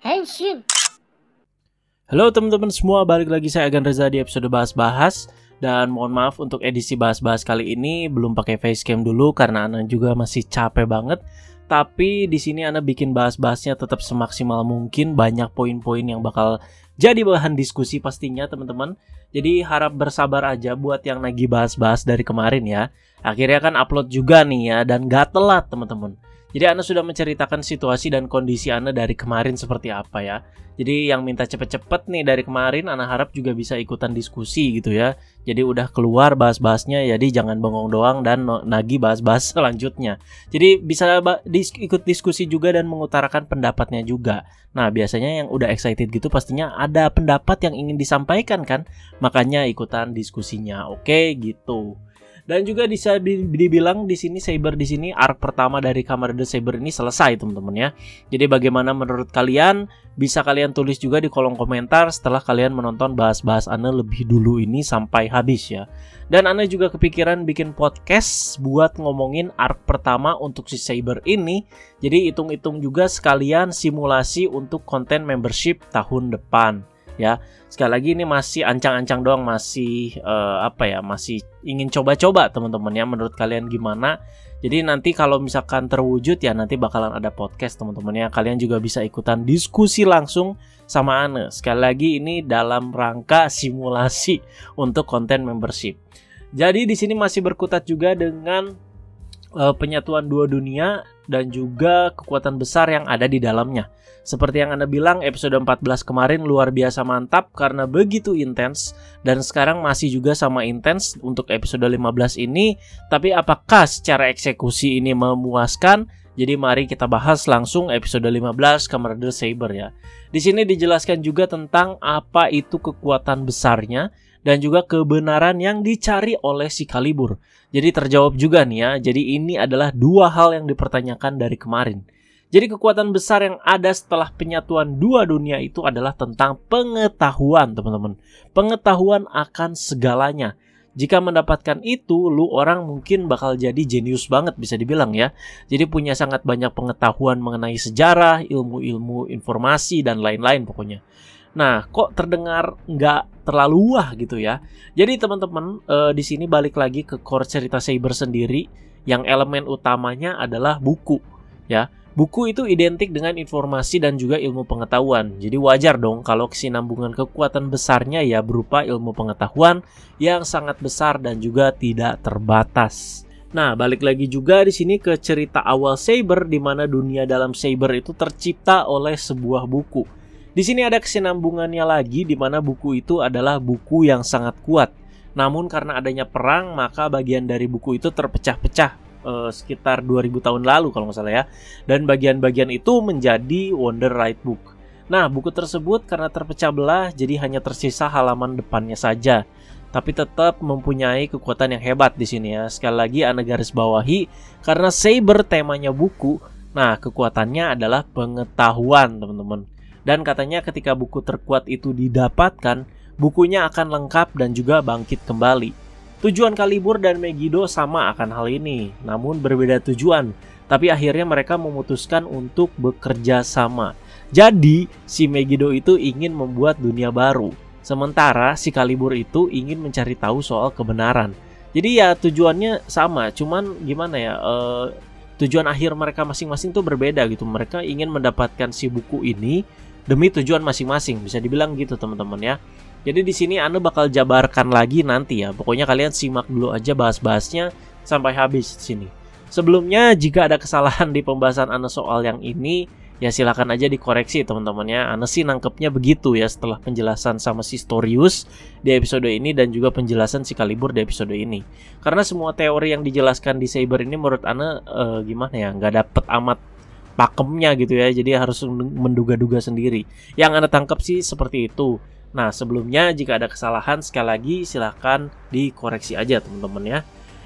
Henshin. Halo teman-teman semua, balik lagi saya Agan Reza di episode bahas-bahas. Dan mohon maaf untuk edisi bahas-bahas kali ini belum pakai facecam dulu karena Ana juga masih capek banget. Tapi di sini Ana bikin bahas-bahasnya tetap semaksimal mungkin, banyak poin-poin yang bakal jadi bahan diskusi pastinya teman-teman. Jadi harap bersabar aja buat yang lagi bahas-bahas dari kemarin ya. Akhirnya kan upload juga nih ya, dan gak telat teman-teman. Jadi Ana sudah menceritakan situasi dan kondisi Ana dari kemarin seperti apa ya. Jadi yang minta cepet-cepet nih dari kemarin, Ana harap juga bisa ikutan diskusi gitu ya. Jadi udah keluar bahas-bahasnya, jadi jangan bengong doang dan nagih bahas-bahas selanjutnya. Jadi bisa ikut diskusi juga dan mengutarakan pendapatnya juga. Nah biasanya yang udah excited gitu pastinya ada pendapat yang ingin disampaikan kan. Makanya ikutan diskusinya, oke gitu. Dan juga bisa dibilang di sini Saber di sini arc pertama dari Kamen Rider Saber ini selesai teman-teman ya. Jadi bagaimana menurut kalian? Bisa kalian tulis juga di kolom komentar setelah kalian menonton bahas-bahas Ana lebih dulu ini sampai habis ya. Dan Ana juga kepikiran bikin podcast buat ngomongin arc pertama untuk si Saber ini. Jadi hitung-hitung juga sekalian simulasi untuk konten membership tahun depan. Ya, sekali lagi ini masih ancang-ancang doang, masih masih ingin coba-coba teman-teman ya. Menurut kalian gimana? Jadi nanti kalau misalkan terwujud ya nanti bakalan ada podcast teman-teman ya. Kalian juga bisa ikutan diskusi langsung sama Ana. Sekali lagi ini dalam rangka simulasi untuk konten membership. Jadi di sini masih berkutat juga dengan penyatuan dua dunia dan juga kekuatan besar yang ada di dalamnya. Seperti yang Anda bilang, episode 14 kemarin luar biasa mantap karena begitu intens. Dan sekarang masih juga sama intens untuk episode 15 ini. Tapi apakah secara eksekusi ini memuaskan? Jadi mari kita bahas langsung episode 15 Kamen Rider Saber ya. Di sini dijelaskan juga tentang apa itu kekuatan besarnya dan juga kebenaran yang dicari oleh si Calibur. Jadi terjawab juga nih ya. Jadi ini adalah dua hal yang dipertanyakan dari kemarin. Jadi kekuatan besar yang ada setelah penyatuan dua dunia itu adalah tentang pengetahuan teman-teman. Pengetahuan akan segalanya. Jika mendapatkan itu, lu orang mungkin bakal jadi jenius banget bisa dibilang ya. Jadi punya sangat banyak pengetahuan mengenai sejarah, ilmu-ilmu informasi, dan lain-lain pokoknya. Nah, kok terdengar nggak terlalu wah gitu ya. Jadi teman-teman, di sini balik lagi ke core cerita Saber sendiri. Yang elemen utamanya adalah buku ya. Buku itu identik dengan informasi dan juga ilmu pengetahuan. Jadi wajar dong kalau kesinambungan kekuatan besarnya ya berupa ilmu pengetahuan yang sangat besar dan juga tidak terbatas. Nah, balik lagi juga di sini ke cerita awal Saber di mana dunia dalam Saber itu tercipta oleh sebuah buku. Di sini ada kesinambungannya lagi di mana buku itu adalah buku yang sangat kuat. Namun karena adanya perang, maka bagian dari buku itu terpecah-pecah. Sekitar 2000 tahun lalu kalau nggak salah ya. Dan bagian-bagian itu menjadi Wonder Right Book. Nah, buku tersebut karena terpecah belah jadi hanya tersisa halaman depannya saja. Tapi tetap mempunyai kekuatan yang hebat di sini ya. Sekali lagi Ana garis bawahi karena Saber temanya buku. Nah, kekuatannya adalah pengetahuan, teman-teman. Dan katanya ketika buku terkuat itu didapatkan, bukunya akan lengkap dan juga bangkit kembali. Tujuan Calibur dan Megiddo sama akan hal ini, namun berbeda tujuan. Tapi akhirnya mereka memutuskan untuk bekerja sama. Jadi, si Megiddo itu ingin membuat dunia baru. Sementara si Calibur itu ingin mencari tahu soal kebenaran. Jadi ya tujuannya sama, cuman gimana ya, tujuan akhir mereka masing-masing tuh berbeda gitu. Mereka ingin mendapatkan si buku ini demi tujuan masing-masing, bisa dibilang gitu teman-teman ya. Jadi di sini Anda bakal jabarkan lagi nanti ya. Pokoknya kalian simak dulu aja bahas-bahasnya sampai habis di sini. Sebelumnya jika ada kesalahan di pembahasan Anda soal yang ini, ya silakan aja dikoreksi teman-teman ya. Anda sih nangkepnya begitu ya setelah penjelasan sama si Storius di episode ini dan juga penjelasan si Calibur di episode ini. Karena semua teori yang dijelaskan di Saber ini menurut Anda gimana ya, nggak dapet amat pakemnya gitu ya. Jadi harus menduga-duga sendiri. Yang Anda tangkap sih seperti itu. Nah, sebelumnya jika ada kesalahan sekali lagi silahkan dikoreksi aja teman-teman ya.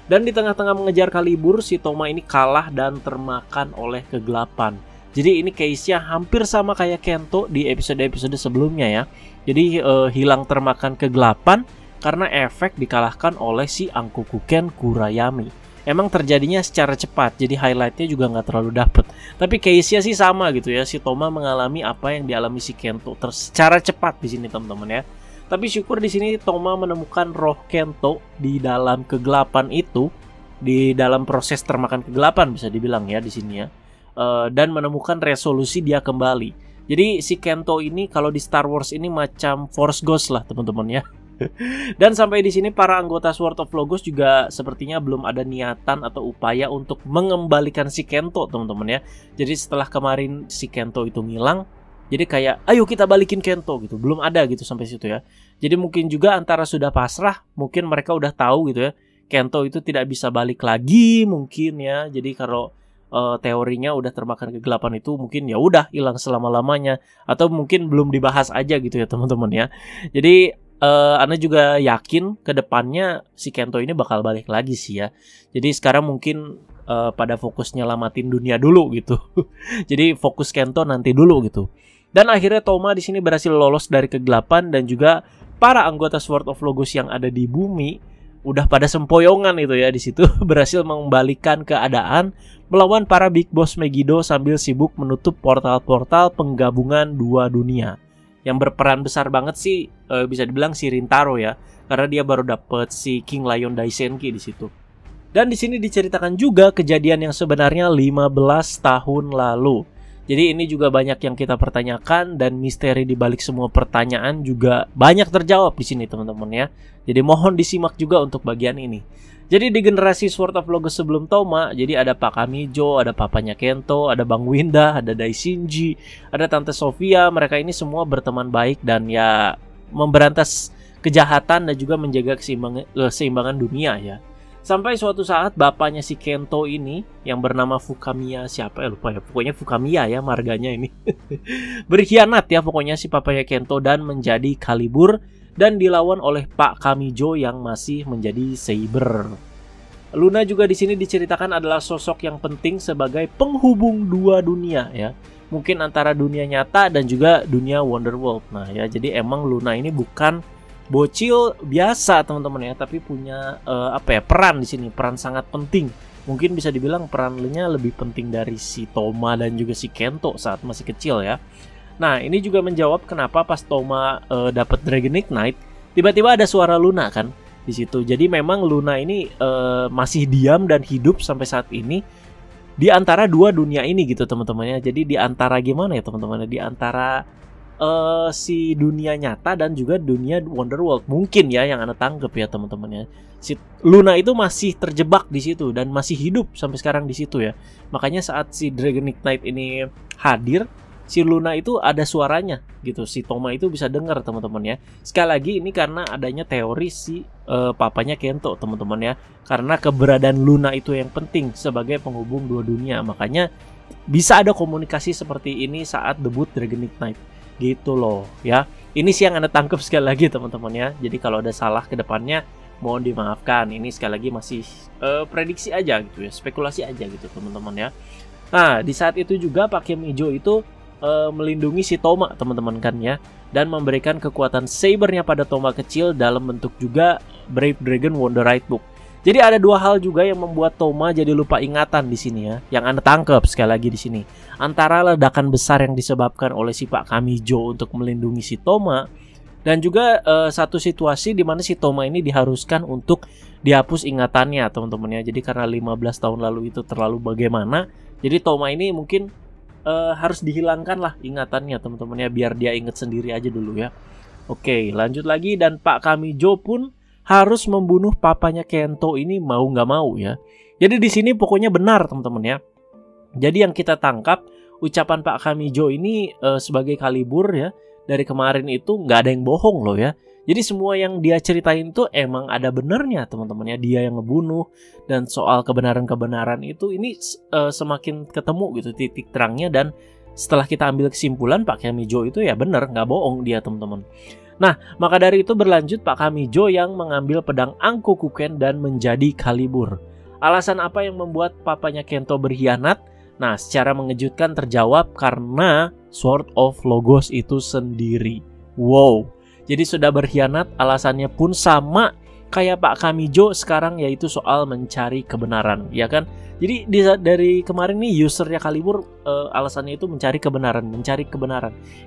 Dan di tengah-tengah mengejar Calibur, si Toma ini kalah dan termakan oleh kegelapan. Jadi ini case-nya hampir sama kayak Kento di episode-episode sebelumnya ya. Jadi hilang termakan kegelapan karena efek dikalahkan oleh si Angkokuken Kurayami. emang terjadinya secara cepat, jadi highlightnya juga nggak terlalu dapet. Tapi case-nya sih sama gitu ya, si Toma mengalami apa yang dialami si Kento secara cepat di sini teman-teman ya. Tapi syukur di sini Toma menemukan roh Kento di dalam kegelapan itu, di dalam proses termakan kegelapan bisa dibilang ya di sini ya, dan menemukan resolusi dia kembali. Jadi si Kento ini kalau di Star Wars ini macam Force Ghost lah teman-teman ya. Dan sampai di sini para anggota Sword of Logos juga sepertinya belum ada niatan atau upaya untuk mengembalikan si Kento teman-teman ya. Jadi setelah kemarin si Kento itu ngilang, jadi kayak ayo kita balikin Kento gitu. Belum ada gitu sampai situ ya. Jadi mungkin juga antara sudah pasrah, mungkin mereka udah tahu gitu ya, Kento itu tidak bisa balik lagi mungkin ya. Jadi kalau teorinya udah termakan kegelapan itu mungkin ya udah hilang selama-lamanya, atau mungkin belum dibahas aja gitu ya teman-teman ya. Jadi Ana juga yakin ke depannya si Kento ini bakal balik lagi sih ya. Jadi sekarang mungkin pada fokus nyelamatin dunia dulu gitu. Jadi fokus Kento nanti dulu gitu. Dan akhirnya Toma di sini berhasil lolos dari kegelapan, dan juga para anggota Sword of Logos yang ada di bumi udah pada sempoyongan itu ya di situ berhasil mengembalikan keadaan melawan para Big Boss Megiddo sambil sibuk menutup portal-portal penggabungan dua dunia. Yang berperan besar banget sih bisa dibilang si Rintaro ya, karena dia baru dapet si King Lion Daisenki di situ. Dan di sini diceritakan juga kejadian yang sebenarnya 15 tahun lalu. Jadi ini juga banyak yang kita pertanyakan, dan misteri di balik semua pertanyaan juga banyak terjawab di sini teman-teman ya. Jadi mohon disimak juga untuk bagian ini. Jadi di generasi Sword of Logos sebelum Toma, jadi ada Pak Kamijo, ada papanya Kento, ada Bang Winda, ada Daishinji, ada Tante Sofia. Mereka ini semua berteman baik dan ya memberantas kejahatan dan juga menjaga keseimbangan dunia ya. Sampai suatu saat bapaknya si Kento ini yang bernama Fukamiya, siapa ya lupa ya, pokoknya Fukamiya ya marganya ini berkhianat ya pokoknya si papanya Kento, dan menjadi Kalibur dan dilawan oleh Pak Kamijo yang masih menjadi Saber. Luna juga di sini diceritakan adalah sosok yang penting sebagai penghubung dua dunia ya, mungkin antara dunia nyata dan juga dunia Wonderworld. Nah ya, jadi emang Luna ini bukan bocil biasa teman-teman ya, tapi punya peran di sini, peran sangat penting. Mungkin bisa dibilang perannya lebih penting dari si Toma dan juga si Kento saat masih kecil ya. Nah ini juga menjawab kenapa pas Toma dapat Dragon Ignite tiba-tiba ada suara Luna kan di situ. Jadi memang Luna ini masih diam dan hidup sampai saat ini di antara dua dunia ini gitu teman-teman ya. Jadi di antara gimana ya teman-teman, di antara si dunia nyata dan juga dunia Wonderworld mungkin ya, yang Anda tangkap ya teman-teman ya. Si Luna itu masih terjebak di situ dan masih hidup sampai sekarang di situ ya. Makanya saat si Dragon Ignite ini hadir, si Luna itu ada suaranya gitu. Si Toma itu bisa dengar teman-teman ya. Sekali lagi ini karena adanya teori si papanya Kento teman-teman ya. Karena keberadaan Luna itu yang penting sebagai penghubung dua dunia. Makanya bisa ada komunikasi seperti ini saat debut Dragon Ignite. Gitu loh ya. Ini sih yang Anda tangkap sekali lagi teman-teman ya. Jadi kalau ada salah ke depannya mohon dimaafkan. Ini sekali lagi masih prediksi aja gitu ya, spekulasi aja gitu teman-teman ya. Nah di saat itu juga Pak Kamijo itu melindungi si Toma teman-teman kan ya, dan memberikan kekuatan Sabernya pada Toma kecil dalam bentuk juga Brave Dragon Wonderite Book. Jadi ada dua hal juga yang membuat Toma jadi lupa ingatan di sini ya, yang Anda tangkap sekali lagi di sini. Antara ledakan besar yang disebabkan oleh si Pak Kamijo untuk melindungi si Toma, dan juga satu situasi di mana si Toma ini diharuskan untuk dihapus ingatannya teman-teman ya. Jadi karena 15 tahun lalu itu terlalu bagaimana, jadi Toma ini mungkin harus dihilangkan lah ingatannya teman-teman ya, biar dia ingat sendiri aja dulu ya. Oke, lanjut lagi, dan Pak Kamijo pun harus membunuh papanya Kento ini mau nggak mau ya. Jadi di sini pokoknya benar teman-teman ya. Jadi yang kita tangkap ucapan Pak Kamijo ini sebagai Kalibur ya, dari kemarin itu nggak ada yang bohong loh ya. Jadi semua yang dia ceritain tuh emang ada benernya teman-teman ya. Dia yang ngebunuh, dan soal kebenaran-kebenaran itu ini semakin ketemu gitu titik terangnya, dan setelah kita ambil kesimpulan Pak Kamijo itu ya bener, nggak bohong dia teman-teman. Nah, maka dari itu berlanjut Pak Kamijo yang mengambil pedang Ankokuken dan menjadi Kalibur. Alasan apa yang membuat papanya Kento berkhianat? Nah, secara mengejutkan terjawab karena Sword of Logos itu sendiri. Wow. Jadi sudah berkhianat, alasannya pun sama kayak Pak Kamijo sekarang, yaitu soal mencari kebenaran, ya kan? Jadi dari kemarin nih usernya Kalibur alasannya itu mencari kebenaran.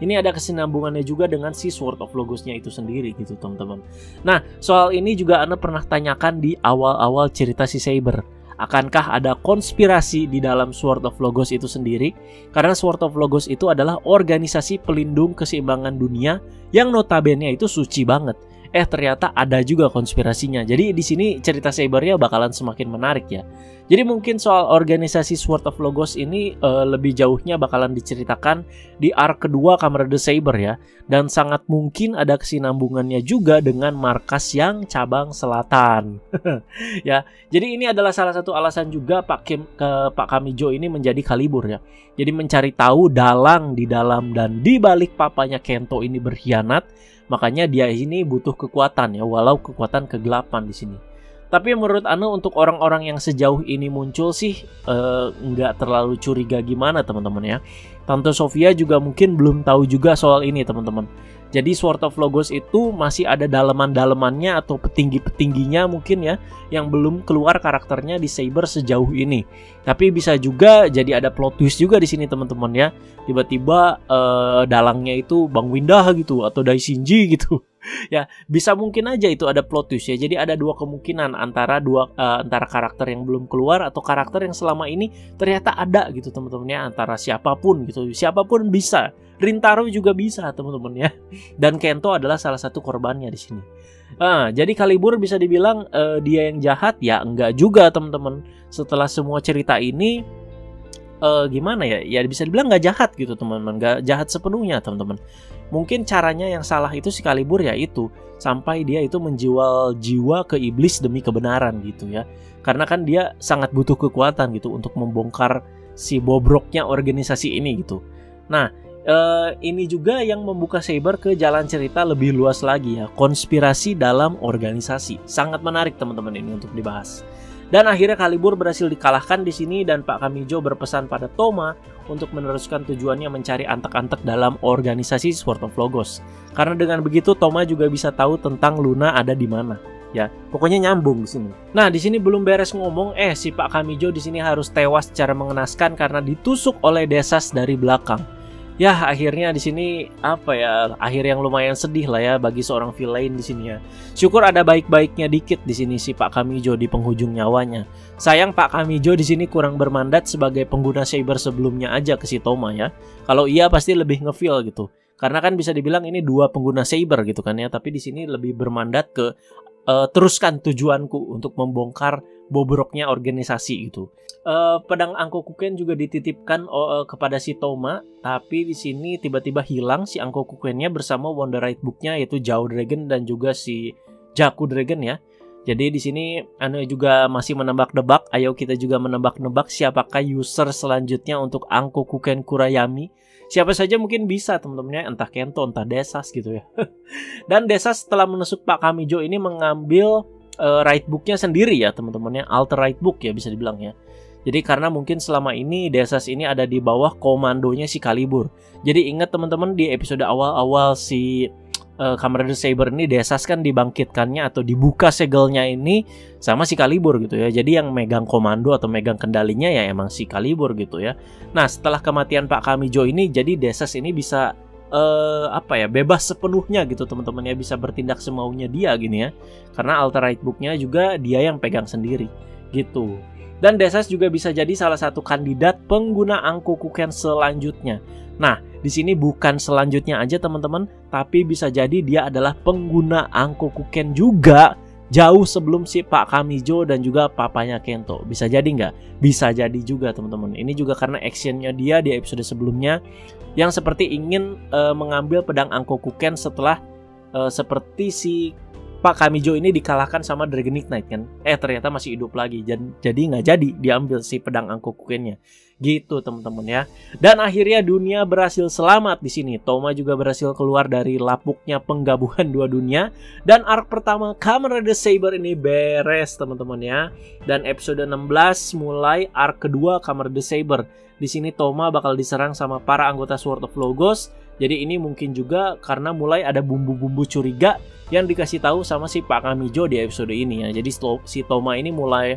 Ini ada kesinambungannya juga dengan si Sword of Logos-nya itu sendiri gitu teman-teman. Nah, soal ini juga Anda pernah tanyakan di awal-awal cerita si Saber. Akankah ada konspirasi di dalam Sword of Logos itu sendiri? Karena Sword of Logos itu adalah organisasi pelindung keseimbangan dunia yang notabene itu suci banget. Ternyata ada juga konspirasinya. Jadi di sini cerita Sabernya bakalan semakin menarik ya. Jadi mungkin soal organisasi Sword of Logos ini lebih jauhnya bakalan diceritakan di arc kedua Kamen Rider Saber ya. Dan sangat mungkin ada kesinambungannya juga dengan markas yang cabang selatan. Ya, jadi ini adalah salah satu alasan juga Pak Kamijo ini menjadi Kalibur ya. Jadi mencari tahu dalang di dalam dan di balik papanya Kento ini berkhianat. Makanya dia ini butuh kekuatan ya, walau kekuatan kegelapan di sini. Tapi menurut Anda untuk orang-orang yang sejauh ini muncul sih nggak terlalu curiga gimana teman-teman ya. Tante Sofia juga mungkin belum tahu juga soal ini teman-teman. Jadi Sword of Logos itu masih ada daleman-dalemannya atau petinggi-petingginya mungkin ya, yang belum keluar karakternya di Saber sejauh ini. Tapi bisa juga jadi ada plot twist juga di sini teman-teman ya. Tiba-tiba dalangnya itu Bang Windah gitu atau Daishinji gitu. Ya, bisa mungkin aja itu ada plot twist ya. Jadi ada dua kemungkinan antara karakter yang belum keluar atau karakter yang selama ini ternyata ada gitu teman-teman ya, antara siapapun gitu. Siapapun bisa. Rintaro juga bisa teman-teman ya. Dan Kento adalah salah satu korbannya di sini. Jadi Kalibur bisa dibilang dia yang jahat ya, enggak juga teman-teman. Setelah semua cerita ini gimana ya? Ya bisa dibilang nggak jahat gitu teman-teman, nggak jahat sepenuhnya teman-teman. Mungkin caranya yang salah itu si Kalibur ya itu sampai dia itu menjual jiwa ke iblis demi kebenaran gitu ya. Karena kan dia sangat butuh kekuatan gitu untuk membongkar si bobroknya organisasi ini gitu. Nah, ini juga yang membuka Saber ke jalan cerita lebih luas lagi ya, konspirasi dalam organisasi. Sangat menarik teman-teman ini untuk dibahas. Dan akhirnya Kalibur berhasil dikalahkan di sini dan Pak Kamijo berpesan pada Toma untuk meneruskan tujuannya mencari antek-antek dalam organisasi Sword of Logos. Karena dengan begitu Toma juga bisa tahu tentang Luna ada di mana. Ya, pokoknya nyambung di sini. Nah, di sini belum beres ngomong, si Pak Kamijo di sini harus tewas secara mengenaskan karena ditusuk oleh Desas dari belakang. Ya, akhirnya di sini akhir yang lumayan sedih lah ya bagi seorang villain di sini ya. Syukur ada baik-baiknya dikit di sini si Pak Kamijo di penghujung nyawanya. Sayang Pak Kamijo di sini kurang bermandat sebagai pengguna Saber sebelumnya aja ke si Toma ya. Kalau iya pasti lebih ngefeel gitu. Karena kan bisa dibilang ini dua pengguna Saber gitu kan ya, tapi di sini lebih bermandat ke teruskan tujuanku untuk membongkar bobroknya organisasi itu. Pedang Angkokuken juga dititipkan kepada si Toma, tapi di sini tiba-tiba hilang si Angkokukennya bersama Wonder Right Book-nya yaitu Zhao Dragon dan juga si Jaku Dragon ya. Jadi di sini Anu juga masih menebak-nebak. Ayo kita juga menebak-nebak siapakah user selanjutnya untuk Angkokuken Kurayami. Siapa saja mungkin bisa teman-temannya, entah Kento, entah Desas gitu ya. Dan Desas setelah menusuk Pak Kamijo ini mengambil right book-nya sendiri ya teman-temannya, alter right book ya bisa dibilang ya. Jadi karena mungkin selama ini Desas ini ada di bawah komandonya si Kalibur. Jadi ingat teman-teman di episode awal-awal si Kamen Rider Saber ini Desas kan dibangkitkannya atau dibuka segelnya ini sama si Kalibur gitu ya. Jadi yang megang komando atau megang kendalinya ya emang si Kalibur gitu ya. Nah setelah kematian Pak Kamijo ini jadi Desas ini bisa bebas sepenuhnya gitu teman-teman ya, bisa bertindak semaunya dia gini ya. Karena alter right book-nya juga dia yang pegang sendiri gitu. Dan Desas juga bisa jadi salah satu kandidat pengguna Angkokuken selanjutnya. Nah, di sini bukan selanjutnya aja teman-teman, tapi bisa jadi dia adalah pengguna Angkokuken juga jauh sebelum si Pak Kamijo dan juga papanya Kento. Bisa jadi nggak? Bisa jadi juga teman-teman. Ini juga karena actionnya dia di episode sebelumnya yang seperti ingin mengambil pedang Angkokuken setelah seperti si Pak Kamijo ini dikalahkan sama Dragonic Knight kan. Ternyata masih hidup lagi. Jadi nggak jadi diambil si pedang Angkokukennya. Gitu teman-teman ya. Dan akhirnya dunia berhasil selamat di sini. Toma juga berhasil keluar dari lapuknya penggabungan dua dunia. Dan arc pertama Kamen Rider Saber ini beres teman-teman ya. Dan episode 16 mulai arc kedua Kamen Rider Saber. Di sini Toma bakal diserang sama para anggota Sword of Logos Jadi ini mungkin juga karena mulai ada bumbu-bumbu curiga yang dikasih tahu sama si Pak Kamijo di episode ini ya. Jadi si Toma ini mulai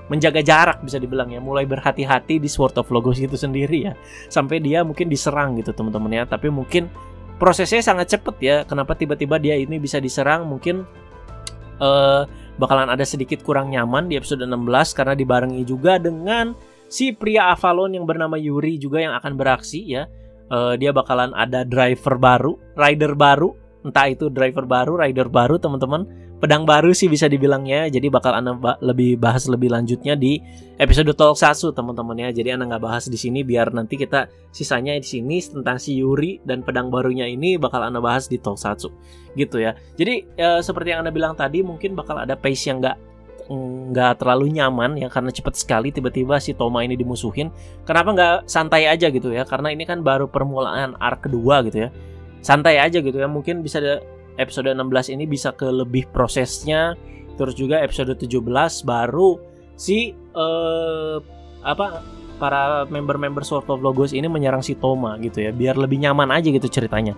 menjaga jarak bisa dibilang ya, mulai berhati-hati di Sword of Logos itu sendiri ya. Sampai dia mungkin diserang gitu teman-teman ya. Tapi mungkin prosesnya sangat cepet ya. Kenapa tiba-tiba dia ini bisa diserang? Mungkin bakalan ada sedikit kurang nyaman di episode 16 karena dibarengi juga dengan si pria Avalon yang bernama Yuri juga yang akan beraksi ya. Dia bakalan ada driver baru, rider baru, entah itu driver baru, rider baru teman-teman, pedang baru sih bisa dibilangnya. Jadi bakal Ana lebih bahas lebih lanjutnya di episode Tokusatsu teman-teman ya. Jadi Ana nggak bahas di sini biar nanti kita sisanya di sini tentang si Yuri dan pedang barunya ini bakal Ana bahas di Tokusatsu gitu ya. Jadi seperti yang Ana bilang tadi, mungkin bakal ada pace yang nggak terlalu nyaman ya karena cepat sekali tiba-tiba si Toma ini dimusuhin. Kenapa nggak santai aja gitu ya? Karena ini kan baru permulaan arc kedua gitu ya. Santai aja gitu ya. Mungkin bisa episode 16 ini bisa ke lebih prosesnya. Terus juga episode 17 baru si para member-member Sword of Logos ini menyerang si Toma gitu ya. Biar lebih nyaman aja gitu ceritanya.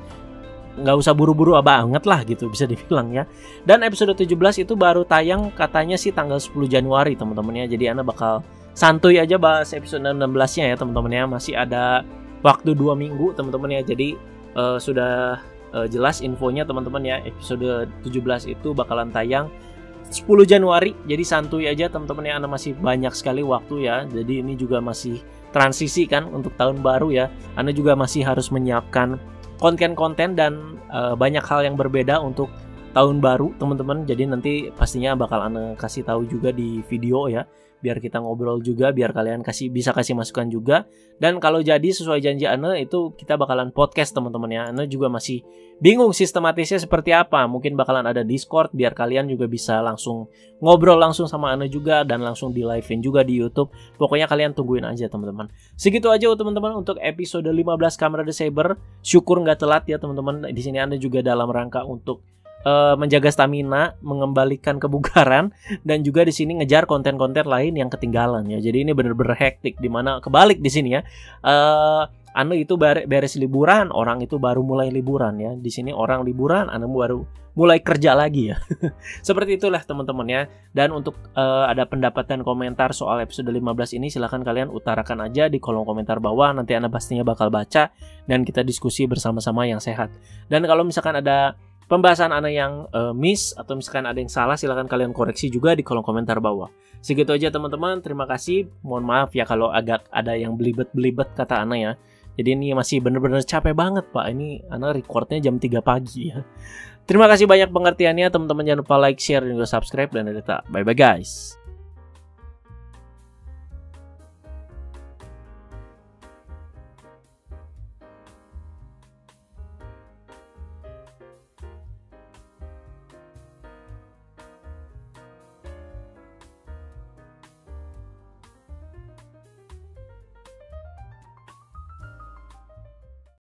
Nggak usah buru-buru banget lah gitu bisa dibilang ya. Dan episode 17 itu baru tayang katanya sih tanggal 10 Januari teman-teman ya. Jadi Ana bakal santuy aja bahas episode 16-nya ya teman-teman ya. Masih ada waktu 2 minggu teman-teman ya. Jadi sudah jelas infonya teman-teman ya. Episode 17 itu bakalan tayang 10 Januari. Jadi santuy aja teman-teman ya. Ana masih banyak sekali waktu ya. Jadi ini juga masih transisi kan untuk tahun baru ya. Ana juga masih harus menyiapkan konten-konten dan banyak hal yang berbeda untuk tahun baru teman-teman. Jadi nanti pastinya bakal Ana kasih tahu juga di video ya, biar kita ngobrol juga, biar kalian bisa kasih masukan juga. Dan kalau jadi sesuai janji Ana itu kita bakalan podcast teman-teman ya. Ana juga masih bingung sistematisnya seperti apa. Mungkin bakalan ada Discord biar kalian juga bisa langsung ngobrol langsung sama Ana juga dan langsung di live-in juga di YouTube. Pokoknya kalian tungguin aja teman-teman. Segitu aja teman-teman untuk episode 15 Kamen Rider Saber. Syukur nggak telat ya teman-teman. Di sini Ana juga dalam rangka untuk menjaga stamina, mengembalikan kebugaran, dan juga di sini ngejar konten-konten lain yang ketinggalan ya. Jadi ini bener-bener hektik, dimana kebalik di sini ya. Anu itu beres liburan, orang itu baru mulai liburan ya. Di sini orang liburan, Anu baru mulai kerja lagi ya. Seperti itulah teman-teman ya. Dan untuk ada pendapat dan komentar soal episode 15 ini, silahkan kalian utarakan aja di kolom komentar bawah. Nanti Anda pastinya bakal baca dan kita diskusi bersama-sama yang sehat. Dan kalau misalkan ada pembahasan Ana yang miss atau misalkan ada yang salah, silahkan kalian koreksi juga di kolom komentar bawah. Segitu aja teman-teman, terima kasih. Mohon maaf ya kalau agak ada yang belibet-belibet kata Ana ya. Jadi ini masih bener-bener capek banget Pak. Ini Ana recordnya jam 3 pagi ya. Terima kasih banyak pengertiannya teman-teman, jangan lupa like, share, dan juga subscribe. Dan bye-bye guys.